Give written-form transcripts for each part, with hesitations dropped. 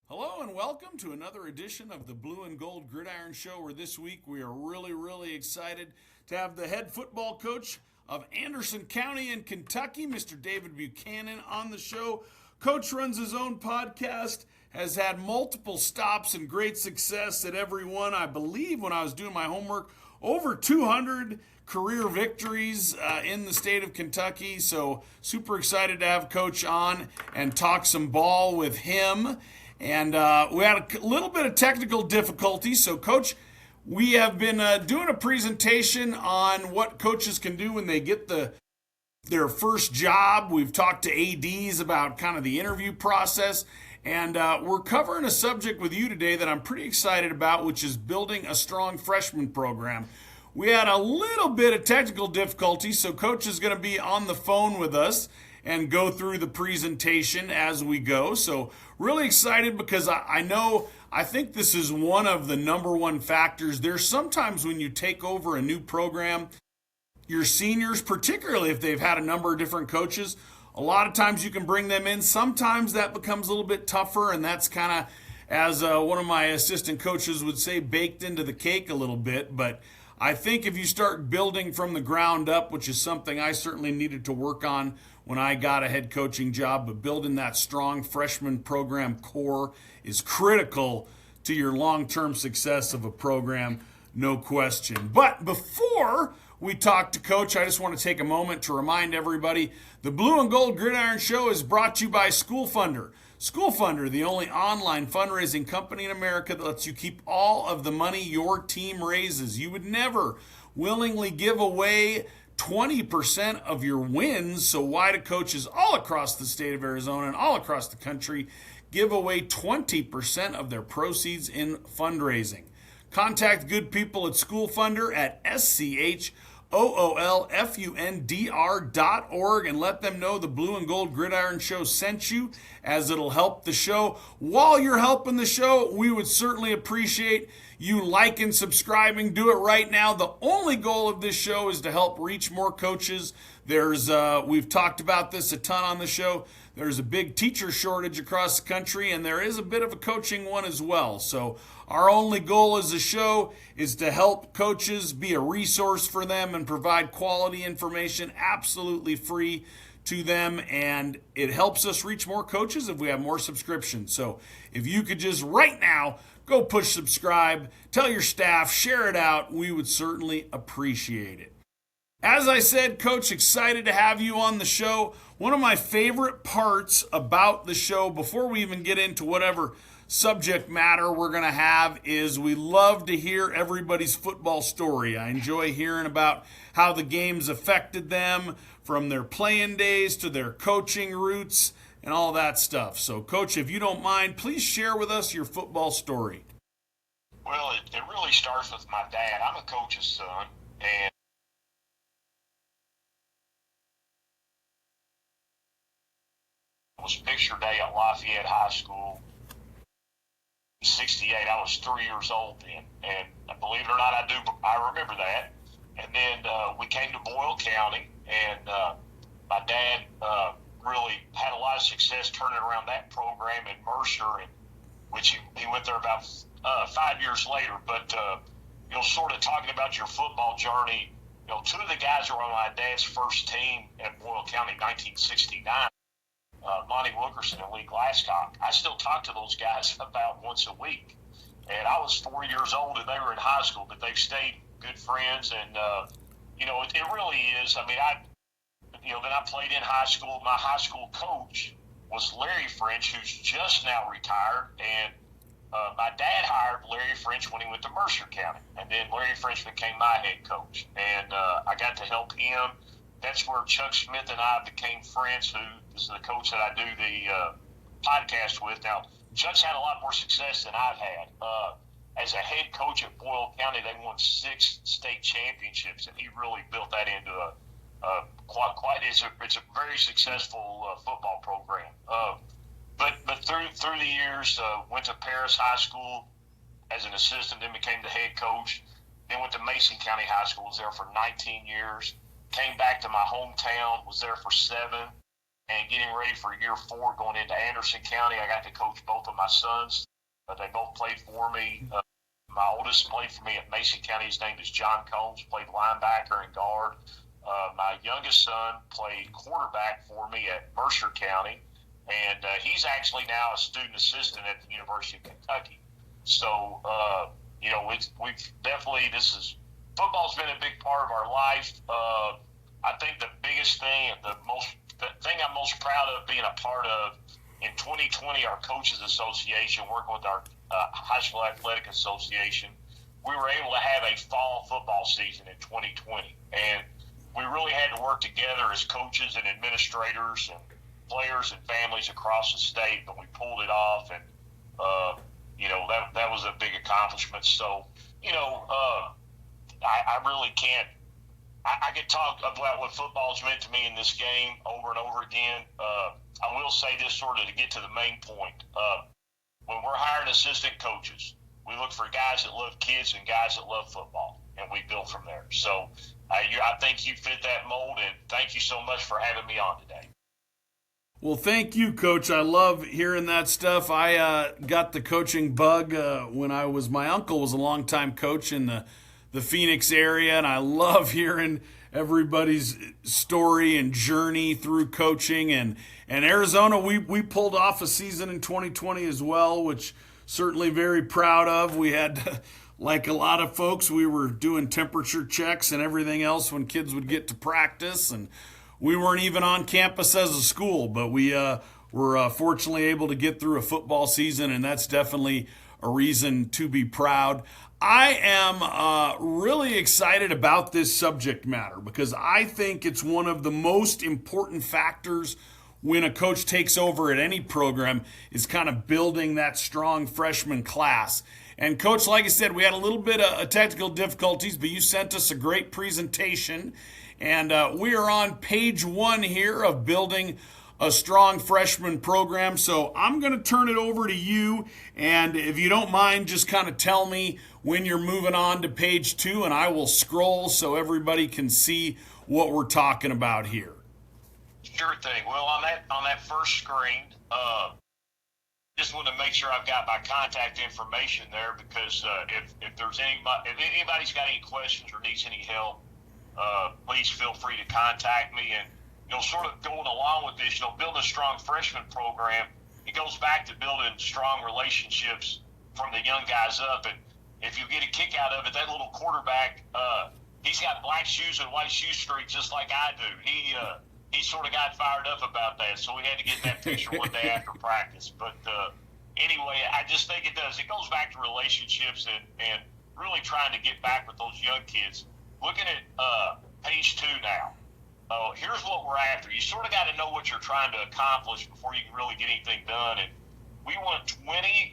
Hello and welcome to another edition of the Blue and Gold Gridiron Show, where this week we are really excited to have the head football coach of Anderson County in Kentucky, Mr. David Buchanan, on the show. Coach runs his own podcast, has had multiple stops and great success at every one. I believe when I was doing my homework, over 200 career victories in the state of Kentucky. So super excited to have Coach on and talk some ball with him. And we had a little bit of technical difficulty. So, Coach, we have been doing a presentation on what coaches can do when they get their first job. We've talked to ADs about kind of the interview process. And we're covering a subject with you today that I'm pretty excited about, which is building a strong freshman program. We had a little bit of technical difficulty, so Coach is going to be on the phone with us and go through the presentation as we go. So really excited because I think this is one of the number one factors. There's sometimes when you take over a new program, your seniors, particularly if they've had a number of different coaches, a lot of times you can bring them in. Sometimes that becomes a little bit tougher, and that's kind of, as one of my assistant coaches would say, baked into the cake a little bit. But I think if you start building from the ground up, which is something I certainly needed to work on when I got a head coaching job, but building that strong freshman program core is critical to your long-term success of a program, no question. But before we talk to Coach, I just want to take a moment to remind everybody the Blue and Gold Gridiron Show is brought to you by School Funder. School Funder, the only online fundraising company in America that lets you keep all of the money your team raises. You would never willingly give away 20% of your wins, so why do coaches all across the state of Arizona and all across the country give away 20% of their proceeds in fundraising? Contact good people at School Funder at SCHOOLFUNDR.org and let them know the Blue and Gold Gridiron Show sent you, as it'll help the show. While you're helping the show, we would certainly appreciate you liking, subscribing. Do it right now. The only goal of this show is to help reach more coaches. We've talked about this a ton on the show. There's a big teacher shortage across the country, and there is a bit of a coaching one as well. So our only goal as a show is to help coaches, be a resource for them, and provide quality information absolutely free to them. And it helps us reach more coaches if we have more subscriptions. So if you could just right now go push subscribe, tell your staff, share it out, we would certainly appreciate it. As I said, Coach, excited to have you on the show. One of my favorite parts about the show, before we even get into whatever subject matter we're going to have, is we love to hear everybody's football story. I enjoy hearing about how the games affected them, from their playing days to their coaching roots and all that stuff. So, Coach, if you don't mind, please share with us your football story. Well, it really starts with my dad. I'm a coach's son, and it was picture day at Lafayette High School. In '68, I was 3 years old then, and believe it or not, I remember that. And then we came to Boyle County, and my dad really had a lot of success turning around that program in Mercer, which he went there about 5 years later. But sort of talking about your football journey, two of the guys were on my dad's first team at Boyle County in 1969. Monty Wilkerson and Lee Glasscock. I still talk to those guys about once a week. And I was 4 years old and they were in high school, but they've stayed good friends. And, it really is. I mean, then I played in high school. My high school coach was Larry French, who's just now retired. And my dad hired Larry French when he went to Mercer County. And then Larry French became my head coach. And I got to help him. That's where Chuck Smith and I became friends, who is the coach that I do the podcast with. Now, Chuck's had a lot more success than I've had. As a head coach at Boyle County, they won 6 state championships, and he really built that into it's a very successful football program. But through the years, went to Paris High School as an assistant, then became the head coach. Then went to Mason County High School, was there for 19 years. Came back to my hometown, was there for 7. and getting ready for year 4 going into Anderson County. I got to coach both of my sons. They both played for me. My oldest played for me at Mason County. His name is John Combs, played linebacker and guard. My youngest son played quarterback for me at Mercer County, and he's actually now a student assistant at the University of Kentucky. So, we've definitely, football's been a big part of our life. I think the biggest thing, the thing I'm most proud of being a part of in 2020, our Coaches Association, working with our High School Athletic Association, we were able to have a fall football season in 2020. And we really had to work together as coaches and administrators and players and families across the state, but we pulled it off, and that was a big accomplishment. So, I really can't. I could talk about what football's meant to me in this game over and over again. I will say this sort of to get to the main point. When we're hiring assistant coaches, we look for guys that love kids and guys that love football, and we build from there. So I think you fit that mold, and thank you so much for having me on today. Well, thank you, Coach. I love hearing that stuff. I got the coaching bug when my uncle was a longtime coach in the Phoenix area, and I love hearing everybody's story and journey through coaching. And Arizona, we pulled off a season in 2020 as well, which certainly very proud of. We had, like a lot of folks, we were doing temperature checks and everything else when kids would get to practice, and we weren't even on campus as a school, but we were fortunately able to get through a football season, and that's definitely a reason to be proud. I am really excited about this subject matter because I think it's one of the most important factors when a coach takes over at any program is kind of building that strong freshman class. And Coach, like I said, we had a little bit of technical difficulties, but you sent us a great presentation. And we are on page 1 here of building a strong freshman program. So I'm going to turn it over to you. And if you don't mind, just kind of tell me when you're moving on to page 2, and I will scroll so everybody can see what we're talking about here. Sure thing. Well, on that first screen, just want to make sure I've got my contact information there, because if anybody's got any questions or needs any help, please feel free to contact me. And sort of going along with this, building a strong freshman program, it goes back to building strong relationships from the young guys up. And if you get a kick out of it, that little quarterback, he's got black shoes and white shoe streaks just like I do. He sort of got fired up about that, so we had to get that picture one day after practice. But anyway, I just think it goes back to relationships and really trying to get back with those young kids. Looking at page 2 now, here's what we're after. You sort of got to know what you're trying to accomplish before you can really get anything done. And we want 20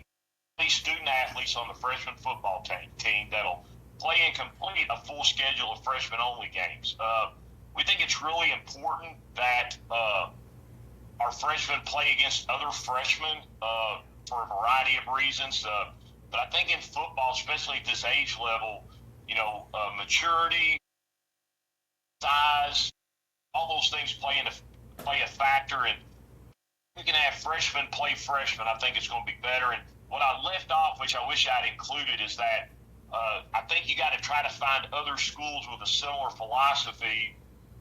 student athletes on the freshman football team that'll play and complete a full schedule of freshman-only games. We think it's really important that our freshmen play against other freshmen for a variety of reasons. But I think in football, especially at this age level, maturity, size, all those things play a factor. And we can have freshmen play freshmen. I think it's going to be better. And what I left off, which I wish I'd included, is that I think you got to try to find other schools with a similar philosophy,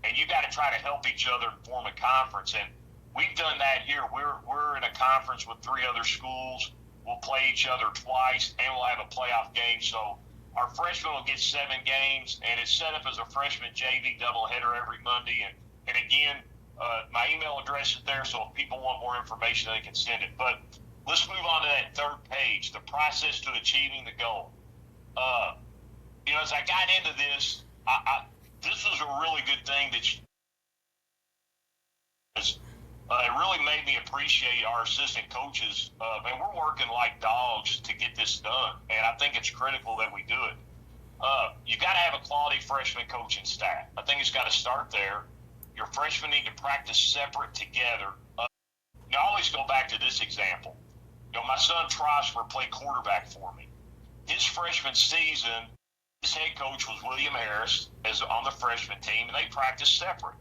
and you got to try to help each other and form a conference. And we've done that here. We're in a conference with 3 other schools. We'll play each other twice, and we'll have a playoff game. So our freshmen will get 7 games, and it's set up as a freshman JV doubleheader every Monday. And again, my email address is there, so if people want more information, they can send it. But let's move on to that 3rd page, the process to achieving the goal. As I got into this, this was a really good thing it really made me appreciate our assistant coaches. And we're working like dogs to get this done, and I think it's critical that we do it. You got to have a quality freshman coaching staff. I think it's got to start there. Your freshmen need to practice separate together. I always go back to this example. My son Trosper played quarterback for me. His freshman season, his head coach was William Harris on the freshman team, and they practiced separate.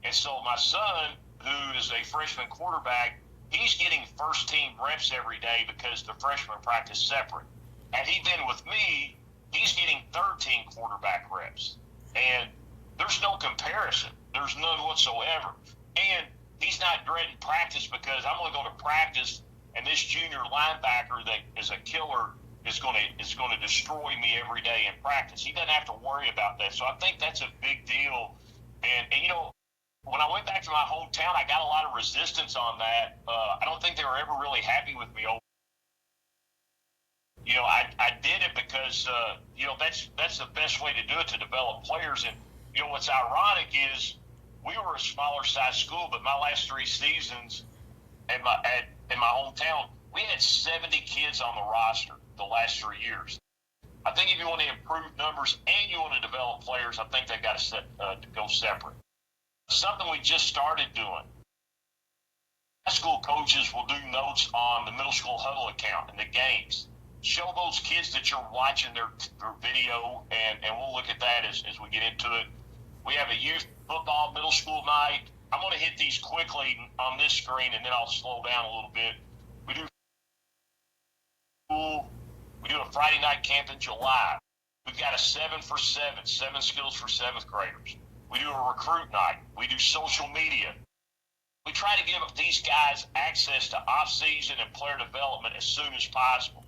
And so my son, who is a freshman quarterback, he's getting first team reps every day because the freshmen practice separate. Had he been with me, he's getting third team quarterback reps. And there's no comparison. There's none whatsoever. And he's not dreading practice because I'm going to go to practice and this junior linebacker that is a killer is going to destroy me every day in practice. He doesn't have to worry about that. So I think that's a big deal. And you know, when I went back to my hometown, I got a lot of resistance on that. I don't think they were ever really happy with me. You know, I did it because you know, that's the best way to do it, to develop players. And you know, what's ironic is we were a smaller size school, but my last 3 seasons in my hometown, we had 70 kids on the roster the last 3 years. I think if you want to improve numbers and you want to develop players, I think they've got to go separate. Something we just started doing. High school coaches will do notes on the middle school huddle account and the games. Show those kids that you're watching their video, and we'll look at that as we get into it. We have a youth football middle school night. I'm going to hit these quickly on this screen, and then I'll slow down a little bit. We do a Friday night camp in July. We've got a 7 for 7 skills for 7th graders. We do a recruit night. We do social media. We try to give these guys access to off-season and player development as soon as possible.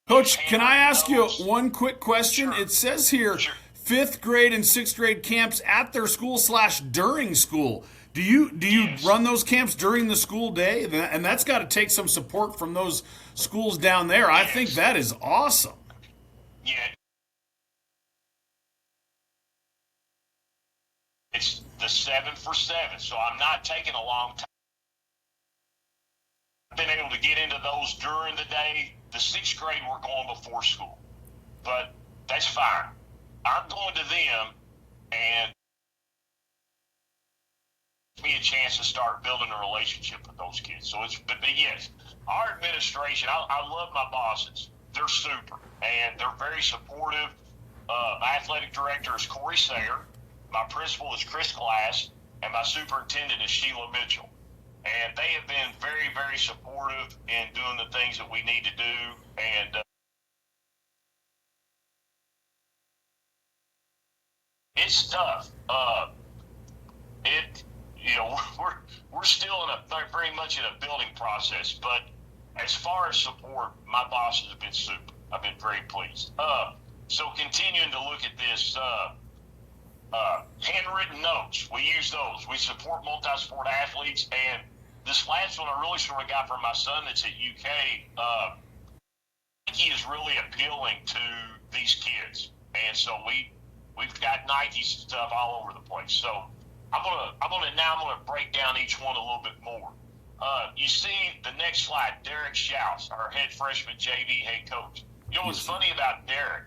Coach, can I ask you one quick question? Sure. It says here, Sure. 5th grade and 6th grade camps at their school / during school. Do you Yes. run those camps during the school day? And that's got to take some support from those schools down there. I Yes. think that is awesome. Yeah. It's the 7 for 7, so I'm not taking a long time. I've been able to get into those during the day. The 6th grade, we're going before school, but that's fine. I'm going to them, and it's me a chance to start building a relationship with those kids. So but yes, our administration, I love my bosses. They're super, and they're very supportive. My athletic director is Corey Sayer. My principal is Chris Glass, and my superintendent is Sheila Mitchell. And they have been very, very supportive in doing the things that we need to do. And it's tough. You know, we're still very much in a building process. But as far as support, my bosses have been super. I've been very pleased. So continuing to look at this. Handwritten notes, we use those. We support multi-sport athletes, and this last one I really sort of got from my son that's at UK. Nike is really appealing to these kids, and so we've got Nike stuff all over the place. So I'm gonna break down each one a little bit more. You see the next slide, Derek Schaus, our head freshman JV head coach. You know what's funny about Derek?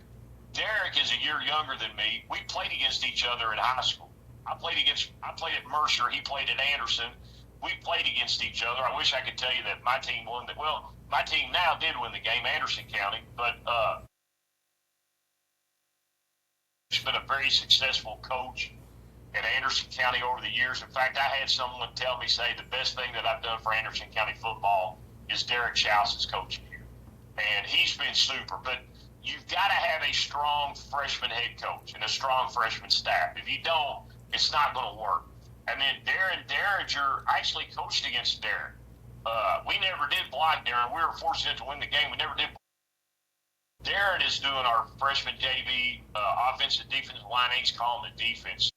Derek is a year younger than me. We played against each other in high school. I played at Mercer. He played at Anderson. We played against each other. I wish I could tell you that my team won. Well, my team now did win the game, Anderson County, but he's been a very successful coach at Anderson County over the years. In fact, I had someone tell me, say, the best thing that I've done for Anderson County football is Derek Schaus' coaching here. And he's been super. But you've got to have a strong freshman head coach and a strong freshman staff. If you don't, it's not going to work. And then Darren Derringer, I actually coached against Darren. We never did block Darren. We were fortunate to win the game. We never did. Darren is doing our freshman JV offensive defensive line. He's calling the defense.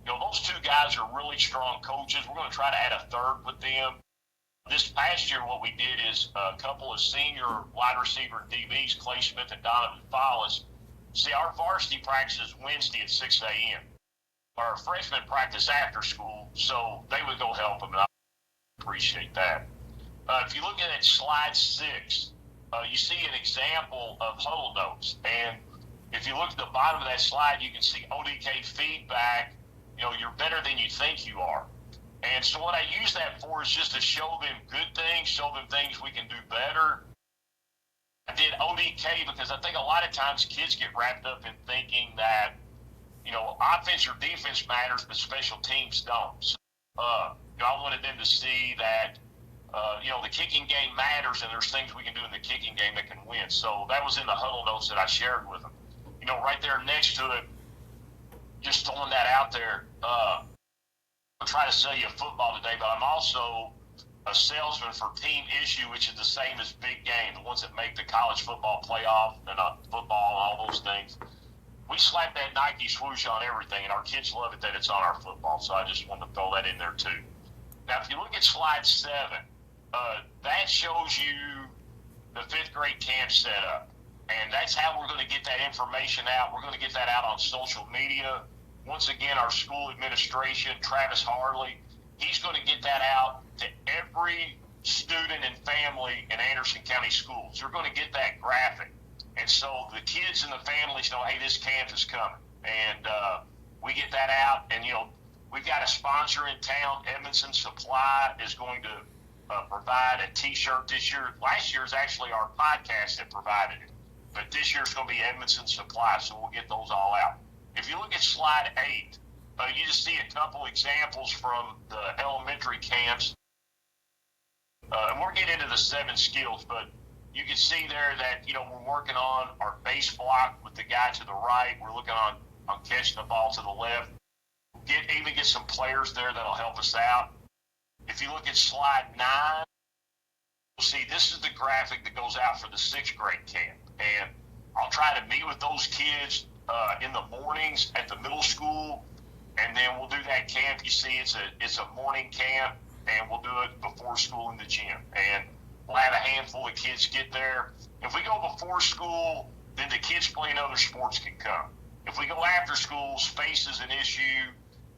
You know, those two guys are really strong coaches. We're going to try to add a third with them. This past year, what we did is a couple of senior wide receiver DBs, Clay Smith and Donovan Follis. See, our varsity practice is Wednesday at 6 a.m. Our freshmen practice after school, so they would go help them, and I appreciate that. If you look at slide 6, you see an example of huddle notes. And if you look at the bottom of that slide, you can see ODK feedback. You know, you're better than you think you are. And so what I use that for is just to show them good things, show them things we can do better. I did ODK because I think a lot of times kids get wrapped up in thinking that, you know, offense or defense matters, but special teams don't. So, I wanted them to see that, the kicking game matters, and there's things we can do in the kicking game that can win. So that was in the huddle notes that I shared with them. Right there next to it, just throwing that out there. I'm trying to sell you football today, but I'm also a salesman for Team Issue, which is the same as Big Game, the ones that make the college football playoff and football and all those things. We slap that Nike swoosh on everything, and our kids love it that it's on our football. So I just wanted to throw that in there too. Now, if you look at slide 7, that shows you the 5th grade camp setup. And that's how we're going to get that information out. We're going to get that out on social media. Once again, our school administration, Travis Harley, he's going to get that out to every student and family in Anderson County schools. You're going to get that graphic. And so the kids and the families know, hey, this camp is coming. And we get that out. And, we've got a sponsor in town. Edmondson Supply is going to provide a T-shirt this year. Last year is actually our podcast that provided it. But this year it's going to be Edmondson Supply, so we'll get those all out. If you look at slide 8, you just see a couple examples from the elementary camps. And we'll get into the 7 skills, but you can see there that, we're working on our base block with the guy to the right. We're looking on catching the ball to the left. Even get some players there that'll help us out. If you look at slide 9, you'll see this is the graphic that goes out for the 6th grade camp. And I'll try to meet with those kids in the mornings at the middle school, and then we'll do that camp. You see, it's a morning camp, and we'll do it before school in the gym. And we'll have a handful of kids get there. If we go before school, then the kids playing other sports can come. If we go after school, space is an issue,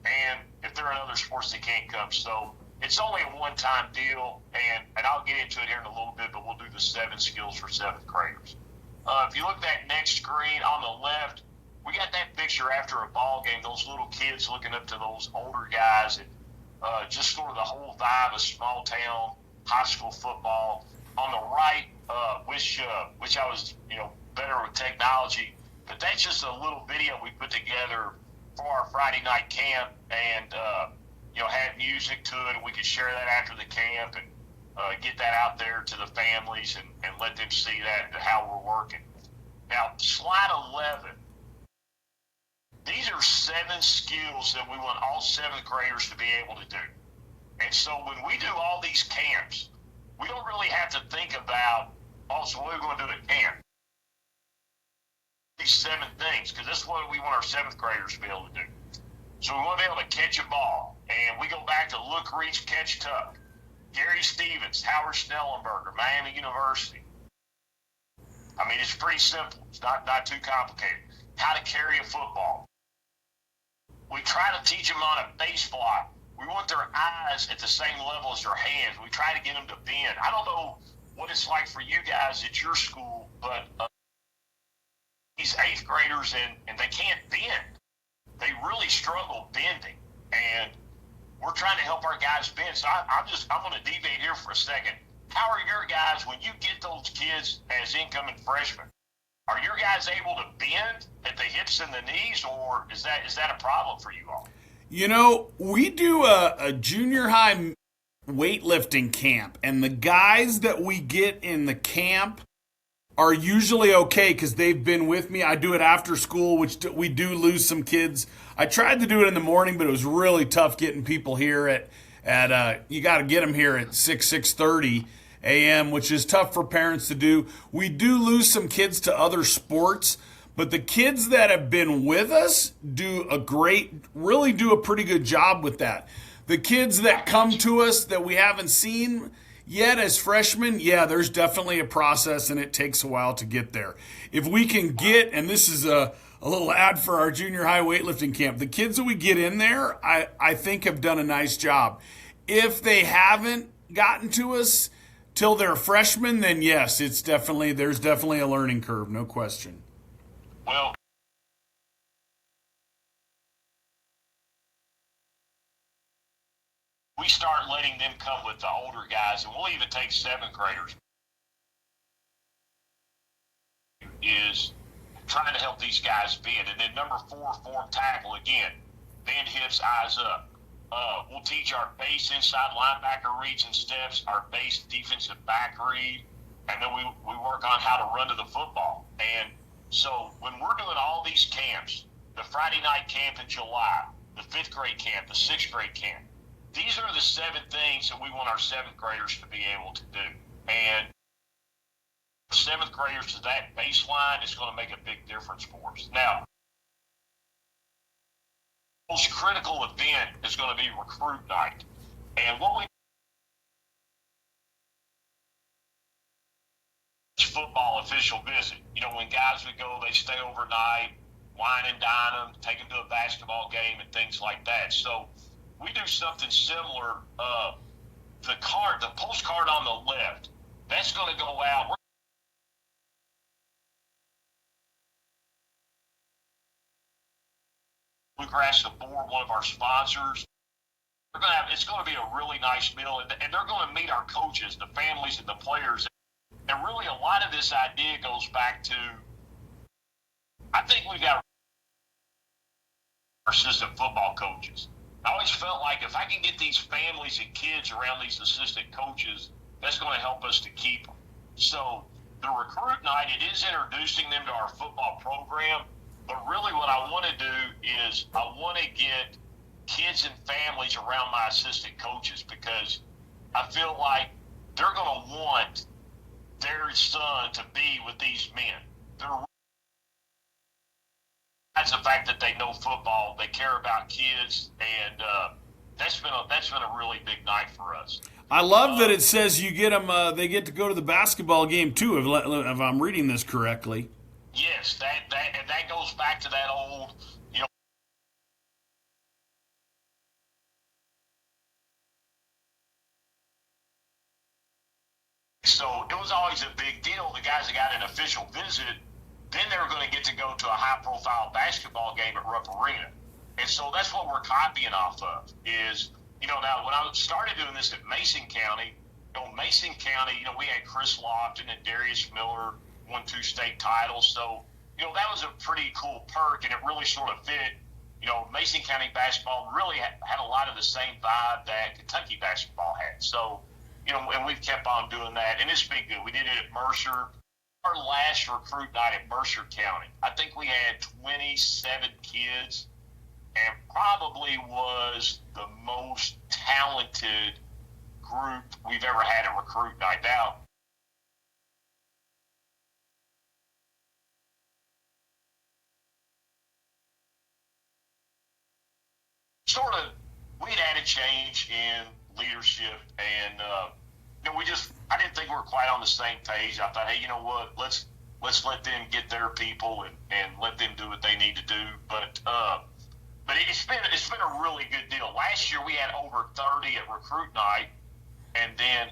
and if they're in other sports, they can't come. So it's only a one-time deal, and I'll get into it here in a little bit, but we'll do the 7 skills for 7th graders. If you look at that next screen on the left, we got that picture after a ball game, those little kids looking up to those older guys, and just sort of the whole vibe of small town high school football. On the right, which I was, better with technology, but that's just a little video we put together for our Friday night camp, and had music to it, and we could share that after the camp and get that out there to the families and let them see that and how we're working. Now, slide 11. These are 7 skills that we want all 7th graders to be able to do. And so when we do all these camps, we don't really have to think about, so what are we going to do at camp? These 7 things, because this is what we want our 7th graders to be able to do. So we want to be able to catch a ball, and we go back to look, reach, catch, tuck. Gary Stevens, Howard Snellenberger, Miami University. I mean, it's pretty simple. It's not too complicated. How to carry a football. We try to teach them on a base block. We want their eyes at the same level as their hands. We try to get them to bend. I don't know what it's like for you guys at your school, but these 8th graders, and they can't bend. They really struggle bending, and we're trying to help our guys bend. So I'm going to deviate here for a second. How are your guys, when you get those kids as incoming freshmen, are your guys able to bend at the hips and the knees, or is that a problem for you all? We do a junior high weightlifting camp, and the guys that we get in the camp are usually okay because they've been with me. I do it after school, which we do lose some kids. I tried to do it in the morning, but it was really tough getting people here at you got to get them here at 6:30 a.m., which is tough for parents to do. We do lose some kids to other sports, but the kids that have been with us really do a pretty good job with that. The kids that come to us that we haven't seen yet as freshmen, there's definitely a process, and it takes a while to get there. If we can get, and this is a little ad for our junior high weightlifting camp, the kids that we get in there, I think have done a nice job. If they haven't gotten to us till they're freshmen, then yes, there's definitely a learning curve, no question. Well, we start letting them come with the older guys, and we'll even take 7th graders, is trying to help these guys bend. And then number 4, form tackle again. Bend hips, eyes up. We'll teach our base inside linebacker reads and steps, our base defensive back read, and then we work on how to run to the football. And so when we're doing all these camps, the Friday night camp in July, the 5th grade camp, the 6th grade camp, these are the 7 things that we want our 7th graders to be able to do. And 7th graders to that baseline is going to make a big difference for us. Now, the most critical event is going to be recruit night. And what we football official visit. You know, when guys would go, they stay overnight, wine and dine them, take them to a basketball game and things like that. So we do something similar. The postcard on the left, that's going to go out. Bluegrass aboard, one of our sponsors. It's going to be a really nice meal, and they're going to meet our coaches, the families, and the players. And really, a lot of this idea goes back to, I think we've got our assistant football coaches. I always felt like if I can get these families and kids around these assistant coaches, that's going to help us to keep them. So the recruit night, it is introducing them to our football program. But really what I want to do is I want to get kids and families around my assistant coaches, because I feel like they're going to want their son to be with these men. That's the fact that they know football, they care about kids, and that's been a really big night for us. I love that it says you get them. They get to go to the basketball game too, if I'm reading this correctly. Yes, that goes back to that old, you know. So it was always a big deal. The guys that got an official visit, then they were going to get to go to a high-profile basketball game at Rupp Arena. And so that's what we're copying off of is, you know, now when I started doing this at Mason County, we had Chris Lofton and Darius Miller won 2 state titles. So, you know, that was a pretty cool perk, and it really sort of fit. You know, Mason County basketball really had a lot of the same vibe that Kentucky basketball had. So, you know, and we've kept on doing that, and it's been good. We did it at Mercer. Our last recruit night at Mercer County, I think we had 27 kids, and probably was the most talented group we've ever had at recruit night. Now, sort of, we'd had a change in leadership, and you know, I didn't think we were quite on the same page. I thought, hey, you know what, let's let them get their people and let them do what they need to do. But it's been a really good deal. Last year we had over 30 at recruit night, and then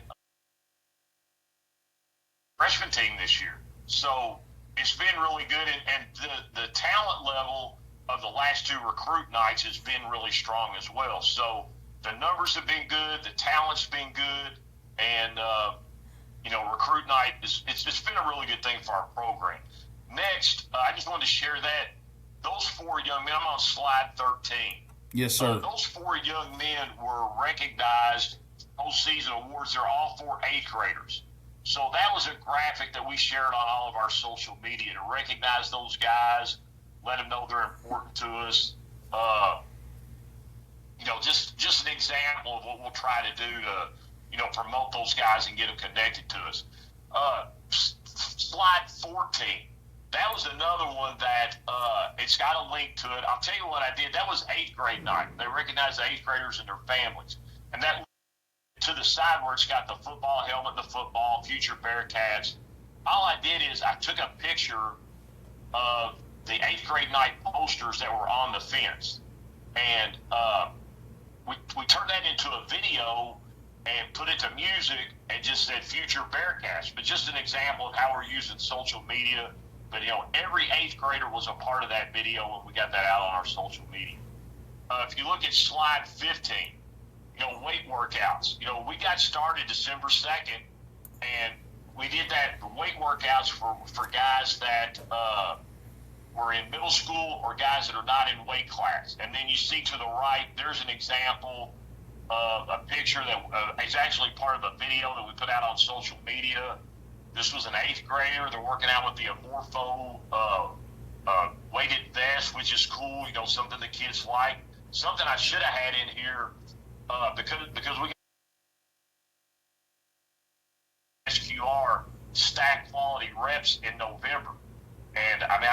freshman team this year. So it's been really good, and the talent level of the last 2 recruit nights has been really strong as well. So the numbers have been good, the talent's been good, and you know, recruit night it's been a really good thing for our program. Next, I just wanted to share that those 4 young men. I'm on slide 13. Yes, sir. Those 4 young men were recognized postseason awards. They're all 4 8th graders. So that was a graphic that we shared on all of our social media to recognize those guys, let them know they're important to us. You know, just an example of what we'll try to do to, you know, promote those guys and get them connected to us. Slide 14. That was another one that it's got a link to it. I'll tell you what I did. That was 8th grade night. They recognized the 8th graders and their families. And that to the side where it's got the football helmet, the football, future Bearcats. All I did is I took a picture of the 8th grade night posters that were on the fence. And we turned that into a video and put it to music and just said future Bearcats. But just an example of how we're using social media. But, you know, every 8th grader was a part of that video when we got that out on our social media. If you look at slide 15, you know, weight workouts. You know, we got started December 2nd, and we did that weight workouts for guys that were in middle school or guys that are not in weight class. And then you see to the right, there's an example of a picture that is actually part of a video that we put out on social media. This was an 8th grader. They're working out with the Amorpho weighted vest, which is cool, you know, something the kids like. Something I should have had in here because we SQR stack quality reps in November. And I mean,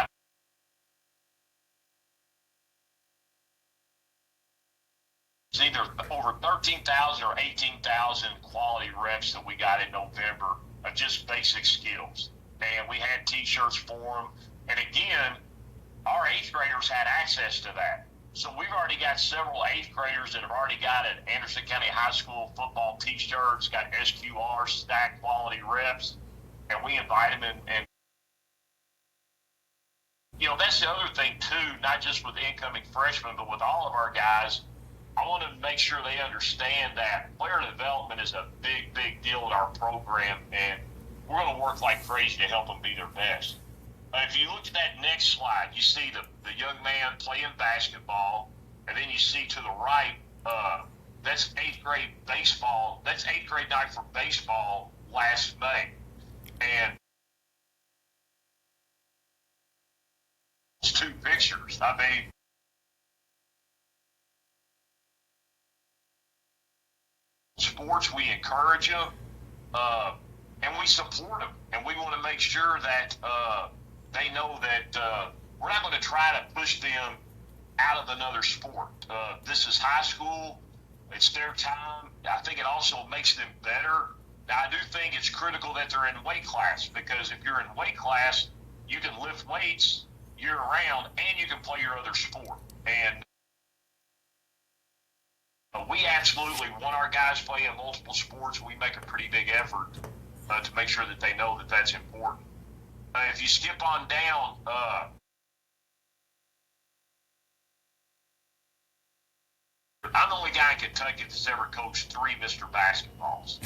it's either over 13,000 or 18,000 quality reps that we got in November of just basic skills. And we had T-shirts for them. And again, our 8th graders had access to that. So we've already got several 8th graders that have already got an Anderson County High School football T-shirts, got SQR stack quality reps, and we invite them and you know, that's the other thing too, not just with incoming freshmen, but with all of our guys. I want to make sure they understand that player development is a big, big deal in our program, and we're going to work like crazy to help them be their best. If you look at that next slide, you see the young man playing basketball, and then you see to the right, that's 8th grade baseball. That's 8th grade night for baseball last May. And it's 2 pictures. I mean, sports, we encourage them, and we support them. And we want to make sure that they know that we're not going to try to push them out of another sport. This is high school. It's their time. I think it also makes them better. Now, I do think it's critical that they're in weight class, because if you're in weight class, you can lift weights year-round and you can play your other sport. And we absolutely want our guys playing multiple sports. We make a pretty big effort to make sure that they know that that's important. If you skip on down, I'm the only guy in Kentucky that's ever coached 3 Mr. Basketballs.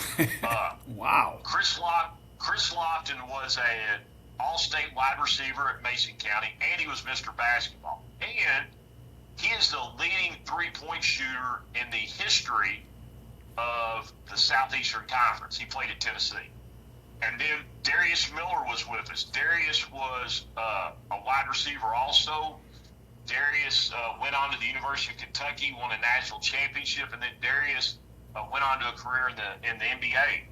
Wow. Chris Lofton was an all-state wide receiver at Mason County, and he was Mr. Basketball. And he is the leading three-point shooter in the history of the Southeastern Conference. He played at Tennessee. And then Darius Miller was with us. Darius was a wide receiver also. Darius went on to the University of Kentucky, won a national championship, and then Darius went on to a career in the NBA.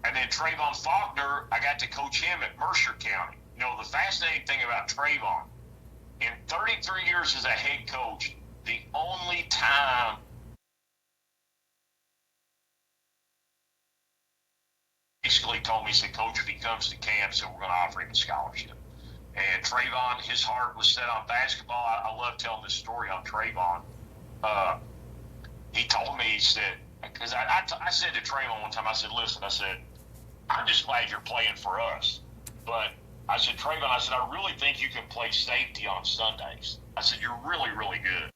And then Trayvon Faulkner, I got to coach him at Mercer County. You know, the fascinating thing about Trayvon, in 33 years as a head coach, the only time basically told me, he said, Coach, if he comes to camp, so we're going to offer him a scholarship. And Trayvon, his heart was set on basketball. I love telling this story on Trayvon. He told me, he said, because I said to Trayvon one time, I said, listen, I said, I'm just glad you're playing for us. But I said, Trayvon, I said, I really think you can play safety on Sundays. I said, you're really, really good.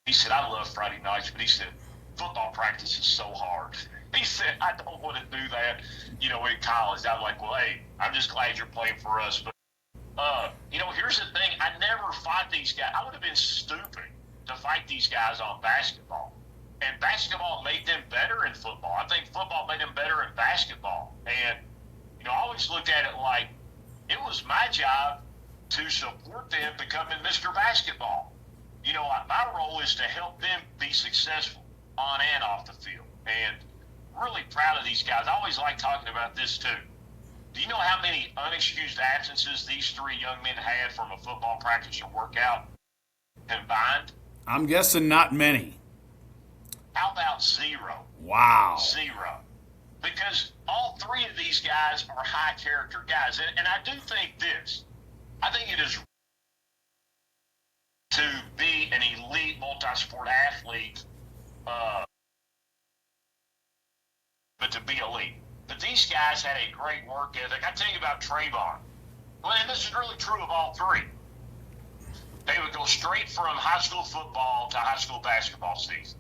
He said, I love Friday nights, but he said, football practice is so hard. He said, I don't want to do that, you know, in college. I'm like, well, hey, I'm just glad you're playing for us. But, you know, here's the thing. I never fought these guys. I would have been stupid to fight these guys on basketball. And basketball made them better in football. I think football made them better in basketball. And, you know, I always looked at it like it was my job to support them becoming Mr. Basketball. You know, my role is to help them be successful on and off the field. And really proud of these guys. I always like talking about this too. Do you know how many unexcused absences these 3 young men had from a football practice or workout combined? I'm guessing not many. How about 0? Wow. 0. Because all 3 of these guys are high character guys. And I do think this. I think it is to be an elite multi-sport athlete, but to be elite. But these guys had a great work ethic. I tell you about Trayvon. Well, and this is really true of all 3. They would go straight from high school football to high school basketball season.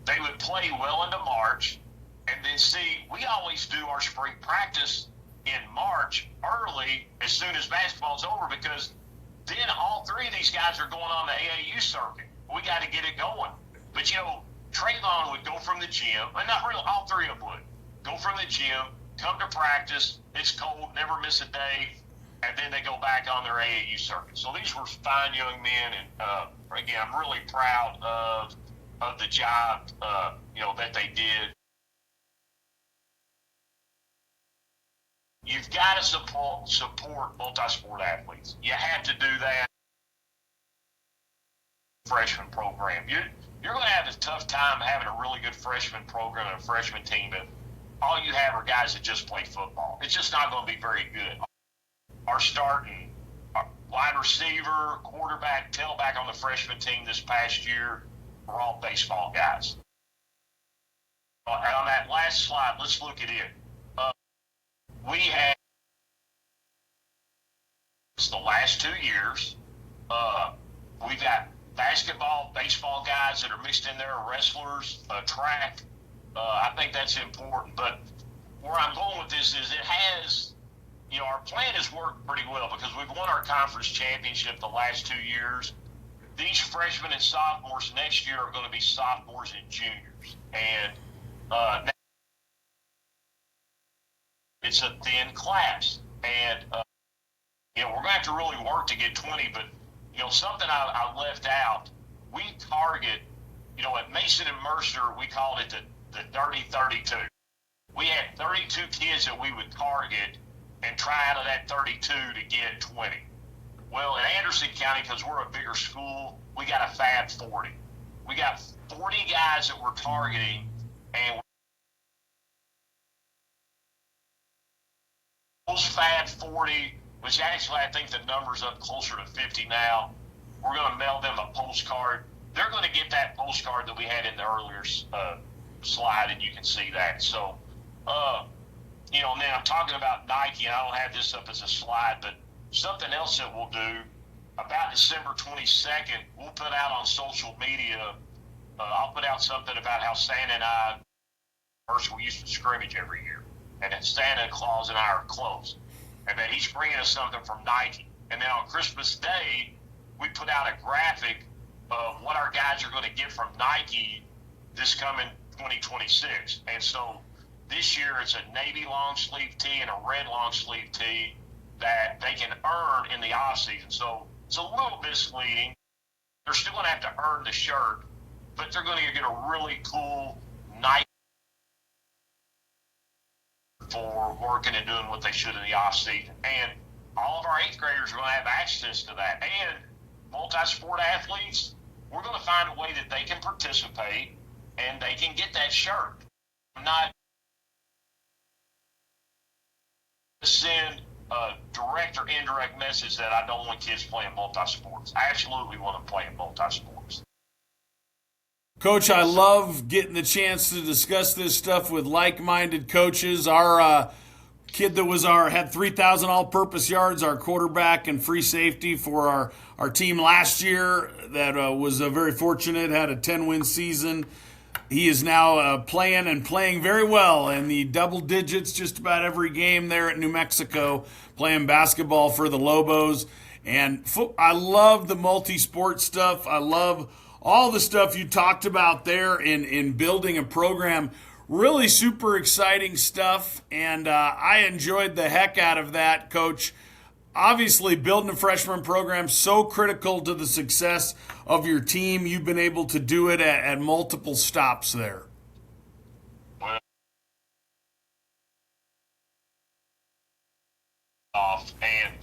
They would play well into March, and then see, we always do our spring practice in March early as soon as basketball's over, because then all three of these guys are going on the AAU circuit. We got to get it going. But, Trayvon would go from the gym, and not really, all three of them would go from the gym, come to practice, it's cold, never miss a day, and then they go back on their AAU circuit. So these were fine young men, and again, I'm really proud of the job, that they did. You've got to support multi-sport athletes. You have to do that. Freshman program. You're going to have a tough time having a really good freshman program and a freshman team if all you have are guys that just play football. It's just not going to be very good. Our starting wide receiver, quarterback, tailback on the freshman team this past year were all baseball guys. And on that last slide, let's look at it. We had the last 2 years. We've got basketball, baseball guys that are mixed in there, wrestlers, track. I think that's important. But where I'm going with this is it has, our plan has worked pretty well because we've won our conference championship the last 2 years. These freshmen and sophomores next year are going to be sophomores and juniors. And it's a thin class. And, we're going to have to really work to get 20. But, something I left out, we target, at Mason and Mercer, we called it the Dirty 32. We had 32 kids that we would target and try out of that 32 to get 20. Well, in Anderson County, because we're a bigger school, we got a Fab 40. We got 40 guys that we're targeting, and those Fab 40, which actually I think the number's up closer to 50 now, we're going to mail them a postcard. They're going to get that postcard that we had in the earlier slide, and you can see that. So, and then I'm talking about Nike, and I don't have this up as a slide, but something else that we'll do, about December 22nd, we'll put out on social media, I'll put out something about how Santa and I, first we used to scrimmage every year, and then Santa Claus and I are close, and then he's bringing us something from Nike. And then on Christmas Day, we put out a graphic of what our guys are going to get from Nike this coming 2026. And so this year it's a navy long sleeve tee and a red long sleeve tee that they can earn in the off season. So it's a little misleading. They're still going to have to earn the shirt, but they're going to get a really cool Nike for working and doing what they should in the off season. And all of our 8th graders are going to have access to that. And multi-sport athletes, we're going to find a way that they can participate and they can get that shirt. I'm not send a direct or indirect message that I don't want kids playing multi-sports. I absolutely want them playing multi-sports. Coach, I love getting the chance to discuss this stuff with like-minded coaches. Our kid that was had 3,000 all-purpose yards, our quarterback and free safety for our team last year that was very fortunate, had a 10-win season. He is now playing very well in the double digits just about every game there at New Mexico, playing basketball for the Lobos. And I love the multi-sport stuff. I love all the stuff you talked about there in building a program. Really super exciting stuff, and I enjoyed the heck out of that, Coach. Obviously, building a freshman program so critical to the success of your team. You've been able to do it at multiple stops there. And,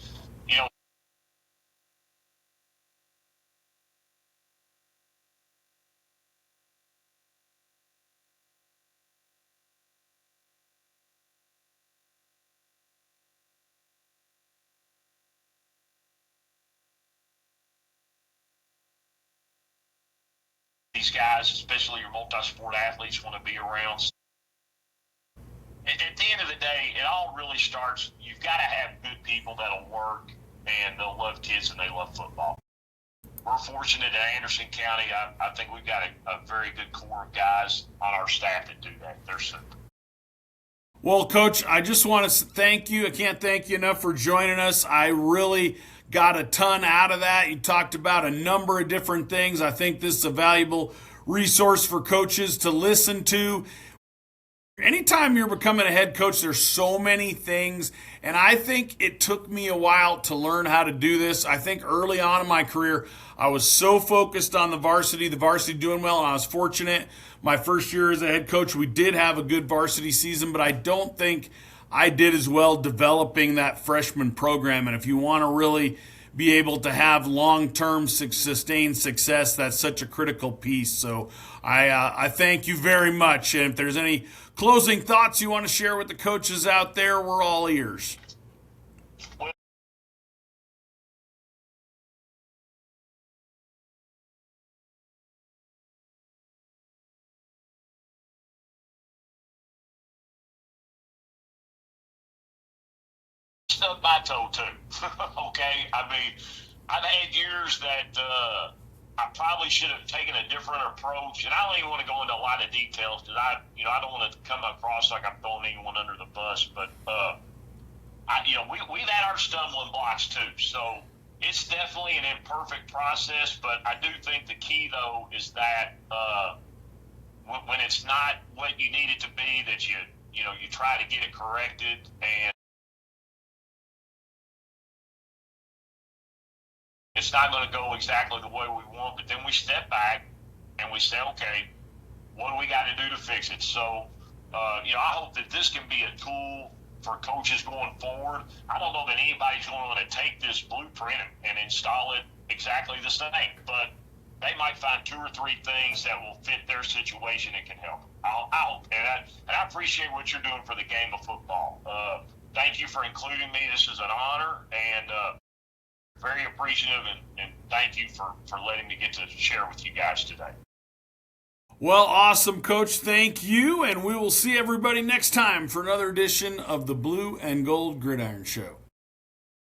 these guys, especially your multi-sport athletes, want to be around. At the end of the day, it all really starts, you've got to have good people that'll work, and they'll love kids and they love football. We're fortunate at Anderson County. I think we've got a very good core of guys on our staff that do that. They're super. Well, Coach, I just want to thank you. I can't thank you enough for joining us. I really got a ton out of that. You talked about a number of different things. I think this is a valuable resource for coaches to listen to. Anytime you're becoming a head coach, there's so many things, and I think it took me a while to learn how to do this. I think early on in my career, I was so focused on the varsity doing well, and I was fortunate. My first year as a head coach, we did have a good varsity season, but I don't think I did as well developing that freshman program. And if you want to really be able to have long-term sustained success, that's such a critical piece. So I thank you very much. And if there's any closing thoughts you want to share with the coaches out there, we're all ears. Stubbed my toe too. Okay, I mean, I've had years that I probably should have taken a different approach, and I don't even want to go into a lot of details because I don't want to come across like I'm throwing anyone under the bus. But we've had our stumbling blocks too, so it's definitely an imperfect process. But I do think the key though is that when it's not what you need it to be, that you try to get it corrected. And it's not going to go exactly the way we want, but then we step back and we say, okay, what do we got to do to fix it? So, I hope that this can be a tool for coaches going forward. I don't know that anybody's going to take this blueprint and install it exactly the same, but they might find 2 or 3 things that will fit their situation and can help. I hope, and I appreciate what you're doing for the game of football. Thank you for including me. This is an honor, and very appreciative, and thank you for letting me get to share with you guys today. Well, awesome, Coach. Thank you, and we will see everybody next time for another edition of the Blue and Gold Gridiron Show.